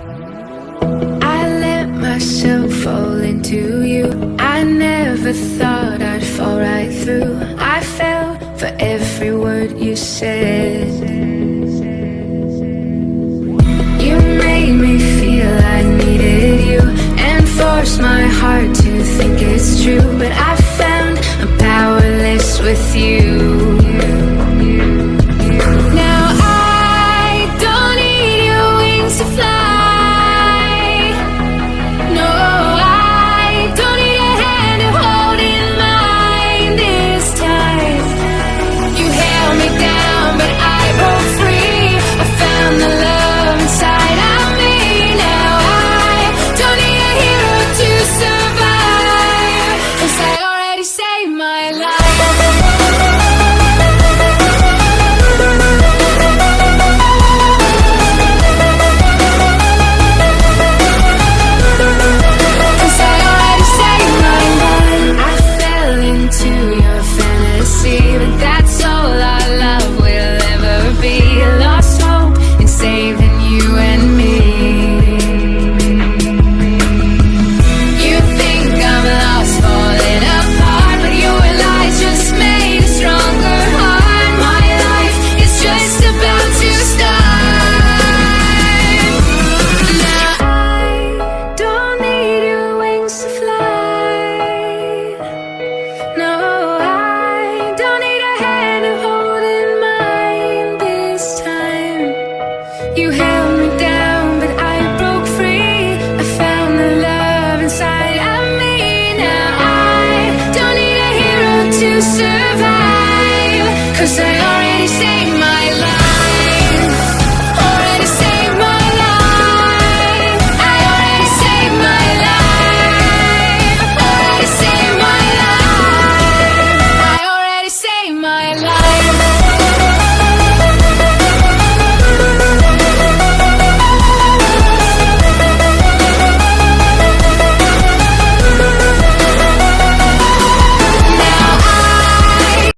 I let myself fall into you. I never thought I'd fall right through. I fell for every word you said. You made me feel I needed you and forced my heart to think it's true. But I found I'm powerless with you. Now I don't need your wings to fly. No, I don't need a hand to hold in mine this time. You held me down, but I broke free. I found the love inside of me. Now I don't need a hero to survive, 'cause I already saved my life. You held me down, but I broke free. I found the love inside of me. Now I don't need a hero to survive, 'cause I